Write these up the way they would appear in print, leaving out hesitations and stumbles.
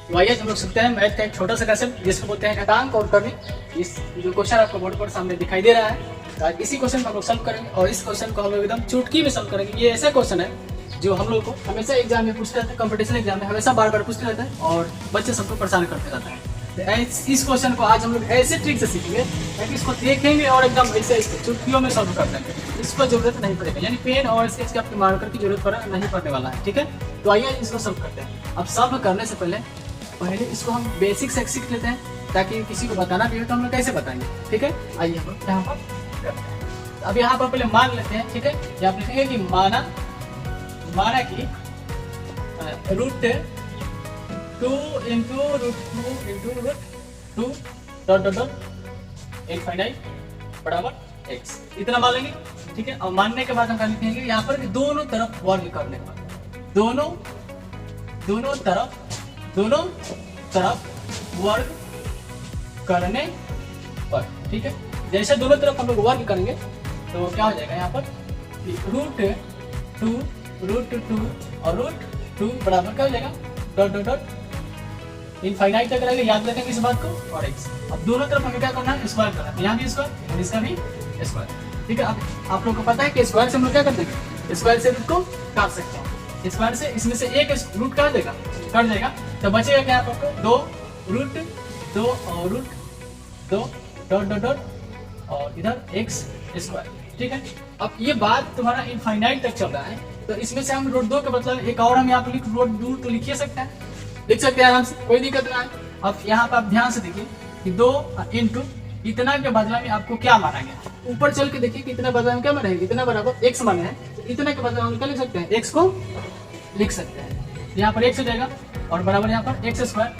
तो आइए हम लोग सीखते हैं मैथ का एक छोटा सा कंसेप्ट जिसको बोलते हैं घातांक और कमी। इस जो क्वेश्चन आपको बोर्ड पर सामने दिखाई दे रहा है, तो आज इसी क्वेश्चन को हम लोग सॉल्व करेंगे और इस क्वेश्चन को हम लोग एकदम चुटकी में सॉल्व करेंगे। ये ऐसा क्वेश्चन है जो हम लोग को हमेशा एग्जाम में पूछते रहते हैं, कंपटीशन एग्जाम में हमेशा बार बार पूछते रहते हैं और बच्चे सबको परेशान करते रहते हैं। तो इस क्वेश्चन को आज हम लोग ऐसे ट्रिक से सीखेंगे ताकि इसको देखेंगे और एकदम ऐसे चुटकियों में सॉल्व कर देंगे। इसको जरूरत नहीं पड़ेगा, यानी पेन और स्केच के आपके मार्कर की जरूरत नहीं पड़ने वाला है। ठीक है, तो आइए इसको सॉल्व करते हैं। अब सॉल्व करने से पहले इसको हम बेसिक से सीख लेते हैं ताकि किसी को बताना भी हो तो हम लोग कैसे बताएंगे। ठीक है, आइए हम यहाँ पर अब यहाँ पर पहले मान लेते हैं। ठीक है, यहाँ पर लिखेंगे कि माना कि root 2 into root 2 dot infinite बराबर एक्स, इतना मान लेंगे। ठीक है, और मानने के बाद हम क्या लिखेंगे यहाँ पर कि दोनों तरफ वर्ग करने के बाद दोनों तरफ वर्ग करने पर। ठीक है, जैसे दोनों तरफ हम लोग वर्ग करेंगे तो क्या हो जाएगा यहाँ पर रूट 2 और रूट 2 बराबर क्या हो जाएगा डॉट इनफाइनाइट तक रहेगा। याद रखेंगे इस बात को। और एक्स, अब दोनों तरफ हमें क्या करना है, स्क्वायर करना है। यहाँ भी स्क्वायर और इसका भी स्क्वायर। ठीक है, अब आप लोगों को पता है कि स्क्वायर से हम लोग क्या कर देंगे, स्क्वायर से रूट को काट सकते हैं। स्क्वायर से इसमें से एक रूट काट जाएगा तो बचेगा क्या आपको 2 रूट 2 और रूट 2 डॉट और इधर एक्स स्क्वायर। ठीक है, अब ये बात तुम्हारा इनफाइनाइट तक चल रहा है तो इसमें से हम रूट 2 के मतलब एक और हम यहाँ पर रूट 2 तो लिख सकते हैं आराम से, कोई दिक्कत नहीं है। अब यहाँ पर आप ध्यान से देखिए कि 2 इंटू इतना के बदला में आपको क्या माना गया। ऊपर चल के देखिए कितना बदला में क्या माना है, इतना बराबर एक्स माना है, तो इतना के बदला हम क्या लिख सकते हैं, एक्स को लिख सकते हैं। यहाँ पर एक्स हो जाएगा और बराबर यहाँ पर एक्स स्क्वायर।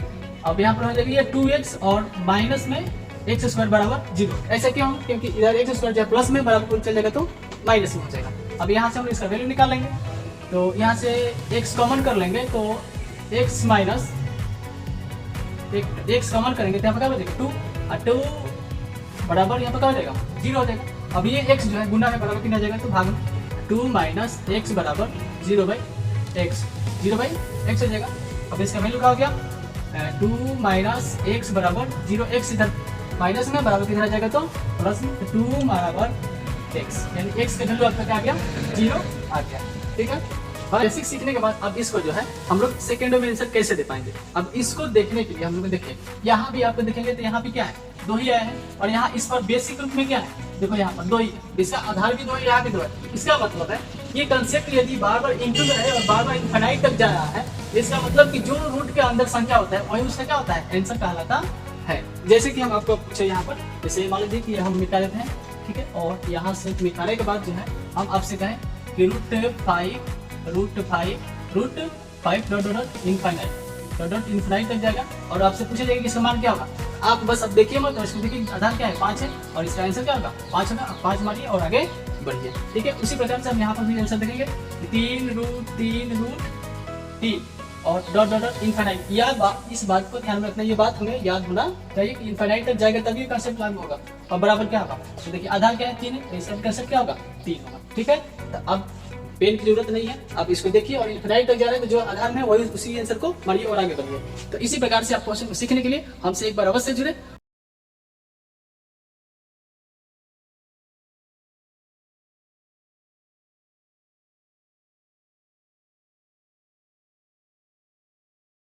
अब यहाँ पर हो जाएगा ये 2x और माइनस में एक्स स्क्वायर बराबर 0। ऐसा क्यों, क्योंकि इधर एक्स स्क्वायर जब प्लस में बराबर चल जाएगा तो माइनस में हो जाएगा। अब यहाँ से हम इसका वैल्यू निकालेंगे तो यहाँ से x कॉमन कर लेंगे तो x माइनस x कॉमन करेंगे तो यहाँ पर क्या हो जाएगा 2 और 2 बराबर यहाँ पर क्या हो जाएगा 0 हो जाएगा। अब ये x जो है गुना में बराबर कितना जाएगा तो भाग में 2 माइनस एक्स बराबर 0/x हो जाएगा। अब इसका वैल्यू क्या हो गया 2 माइनस एक्स बराबर 0x, इधर माइनस में बराबर किधर आ जाएगा तो प्लस में 2 बराबर x, यानी x का वैल्यू आपका क्या आ गया 0 आ गया। ठीक है, बेसिक सीखने के बाद अब इसको जो है हम लोग सेकेंड में आंसर कैसे दे पाएंगे। अब इसको देखने के लिए हम लोग देखिए यहाँ भी आपको देखेंगे तो यहाँ भी क्या है 2 ही आया है और यहाँ इस पर बेसिक रूप में क्या है देखो यहाँ पर 2 ही, इसका आधार भी 2 है, यहाँ भी 2 है। इसका मतलब है ये कंसेप्ट यदि बार बार इंटू में है और बार बार इनफाइनाइट तक जा रहा है, इसका मतलब कि जो रूट के अंदर संख्या होता है वही उसका क्या होता है आंसर कहलाता है। जैसे कि हम आपको पूछे यहाँ पर, जैसे मान लीजिए कि हम मिटा देते हैं। ठीक है, और यहाँ से मिटाने के बाद जो है हम आपसे कहें कि रूट 5 डॉट इनफाइनाइट तक जाएगा और आपसे पूछा जाएगा कि इसका मान क्या होगा। आप बस अब देखिए मत, इसको देखिए आधार क्या है 5 है और इसका आंसर क्या होगा 5 होगा। अब 5 मानिए और आगे बढ़िए। ठीक है, उसी प्रकार से हम यहाँ पर भी आंसर देखेंगे 3 रूट 3 और डॉट इनफाइनाइट। इस बात को ध्यान में रखना, ये बात हमें याद होना चाहिए कि इनफाइनाइट तक जाएगा तभी कंसेप्ट लागू होगा। और बराबर क्या होगा तो देखिए आधार क्या है 3 है, इसका कंसेप्ट क्या होगा 3 होगा। ठीक है, तो अब पेन की जरूरत नहीं है, आप इसको देखिए और इनफाइनाइट तक जा रहे हैं तो जो आधार में वही उसी आंसर को मारिए और आगे बढ़िए। तो इसी प्रकार से आप क्वेश्चन को सीखने के लिए हमसे एक बार अवश्य जुड़े